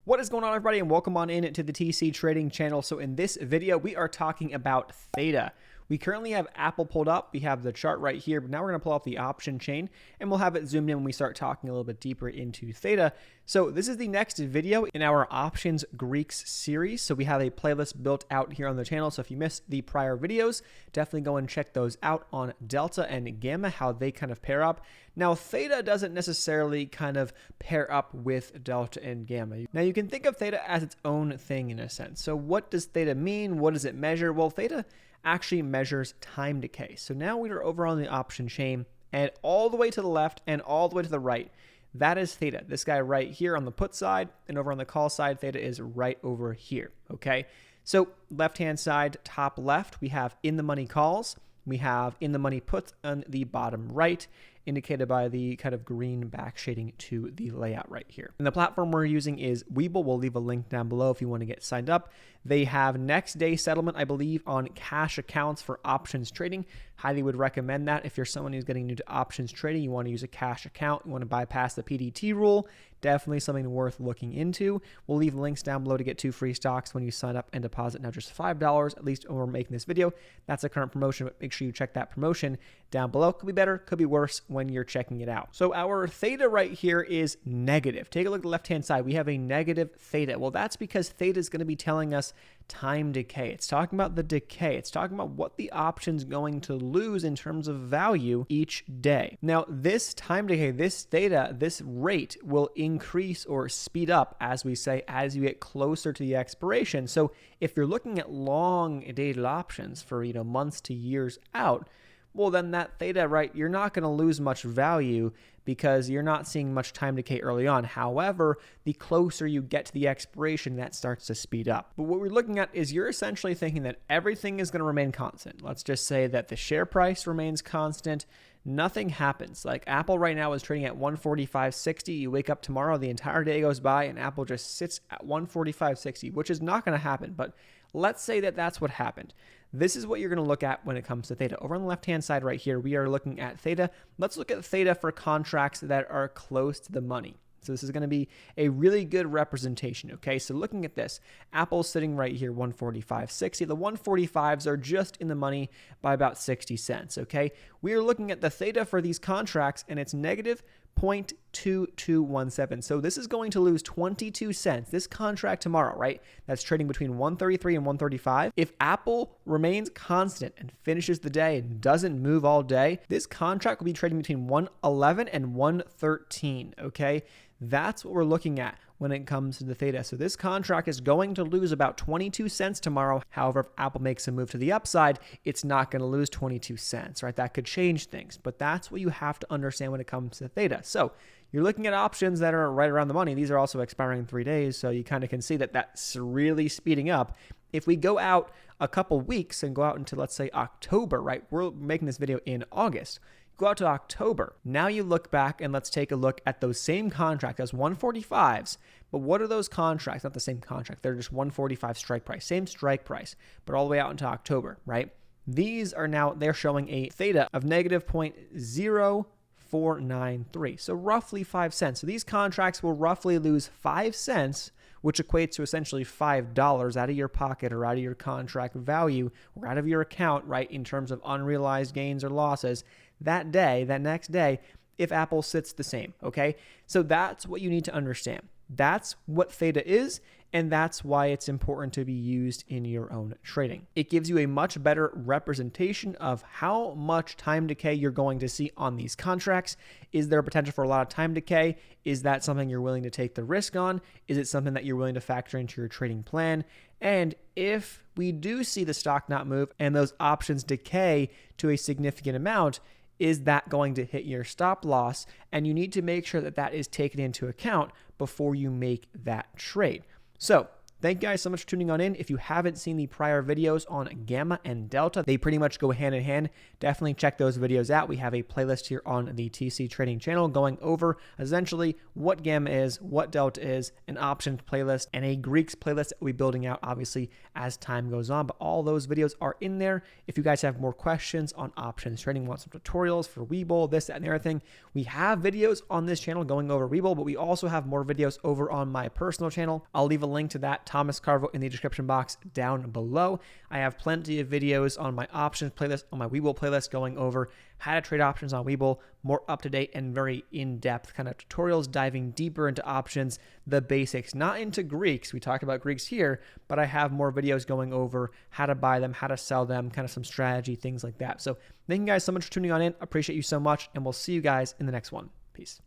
What is going on, everybody, and welcome on in to the TC Trading channel. So in this video, we are talking about Theta. We currently have Apple pulled up. We have the chart right here, but now we're going to pull up the option chain, and we'll have it zoomed in when we start talking a little bit deeper into Theta. So this is the next video in our options Greeks series. So we have a playlist built out here on the channel. So if you missed the prior videos, definitely go and check those out on Delta and Gamma, how they kind of pair up. Now, Theta doesn't necessarily kind of pair up with Delta and Gamma. Now, you can think of Theta as its own thing in a sense. So what does Theta mean? What does it measure? Well, Theta actually measures time decay. So now we are over on the option chain, and all the way to the left and all the way to the right, that is Theta. This guy right here on the put side, and over on the call side, Theta is right over here, okay? So left-hand side, top left, we have in the money calls. We have in the money puts on the bottom right, indicated by the kind of green back shading to the layout right here. And the platform we're using is Webull. We'll leave a link down below if you want to get signed up. They have next day settlement, I believe, on cash accounts for options trading. Highly would recommend that. If you're someone who's getting new to options trading, you want to use a cash account, you want to bypass the PDT rule, definitely something worth looking into. We'll leave links down below to get 2 free stocks when you sign up and deposit now just $5, at least when we're making this video. That's a current promotion, but make sure you check that promotion down below. Could be better, could be worse when you're checking it out. So our Theta right here is negative. Take a look at the left-hand side. We have a negative Theta. Well, that's because Theta is going to be telling us time decay. It's talking about the decay. It's talking about what the option's going to lose in terms of value each day. Now, this time decay, this Theta, this rate will increase or speed up, as we say, as you get closer to the expiration. So if you're looking at long dated options for, months to years out, well, then that Theta, right, you're not going to lose much value because you're not seeing much time decay early on. However, the closer you get to the expiration, that starts to speed up. But what we're looking at is you're essentially thinking that everything is going to remain constant. Let's just say that the share price remains constant. Nothing happens. Like Apple right now is trading at 145.60. You wake up tomorrow, the entire day goes by, and Apple just sits at 145.60, which is not going to happen. But let's say that that's what happened. This is what you're going to look at when it comes to Theta. Over on the left-hand side right here, we are looking at Theta. Let's look at Theta for contracts that are close to the money. So this is going to be a really good representation, okay? So looking at this, Apple's sitting right here, 145.60. The 145s are just in the money by about 60 cents, okay? We are looking at the Theta for these contracts, and it's negative 0.2217. So this is going to lose 22 cents. This contract tomorrow, right? That's trading between 133 and 135. If Apple remains constant and finishes the day and doesn't move all day, this contract will be trading between 111 and 113, okay? That's what we're looking at when it comes to the Theta. So this contract is going to lose about 22 cents tomorrow. However, if Apple makes a move to the upside, it's not going to lose 22 cents, right? That could change things, but that's what you have to understand when it comes to Theta. So you're looking at options that are right around the money. These are also expiring in 3 days, so you kind of can see that that's really speeding up. If we go out a couple weeks and go out into, let's say, October, right? We're making this video in August. Go out to October. Now you look back and let's take a look at those same contracts as 145s. But what are those contracts? Not the same contract. They're just 145 strike price, same strike price, but all the way out into October, right? These are now, they're showing a Theta of negative 0.0493. So roughly 5 cents. So these contracts will roughly lose 5 cents, which equates to essentially $5 out of your pocket or out of your contract value or out of your account, right, in terms of unrealized gains or losses that day, that next day, if Apple sits the same, okay? So that's what you need to understand. That's what Theta is, and that's why it's important to be used in your own trading. It gives you a much better representation of how much time decay you're going to see on these contracts. Is there a potential for a lot of time decay? Is that something you're willing to take the risk on? Is it something that you're willing to factor into your trading plan? And if we do see the stock not move and those options decay to a significant amount, is that going to hit your stop loss? And you need to make sure that that is taken into account before you make that trade. So thank you guys so much for tuning on in. If you haven't seen the prior videos on Gamma and Delta, they pretty much go hand in hand. Definitely check those videos out. We have a playlist here on the TC Trading channel going over essentially what Gamma is, what Delta is, an options playlist, and a Greeks playlist that we'll be building out obviously as time goes on. But all those videos are in there. If you guys have more questions on options trading, want some tutorials for Webull, this, that, and the other thing, we have videos on this channel going over Webull, but we also have more videos over on my personal channel. I'll leave a link to that, Thomas Carvo, in the description box down below. I have plenty of videos on my options playlist, on my Webull playlist, going over how to trade options on Webull, more up-to-date and very in-depth kind of tutorials, diving deeper into options, the basics, not into Greeks. We talked about Greeks here, but I have more videos going over how to buy them, how to sell them, kind of some strategy, things like that. So thank you guys so much for tuning on in. Appreciate you so much, and we'll see you guys in the next one. Peace.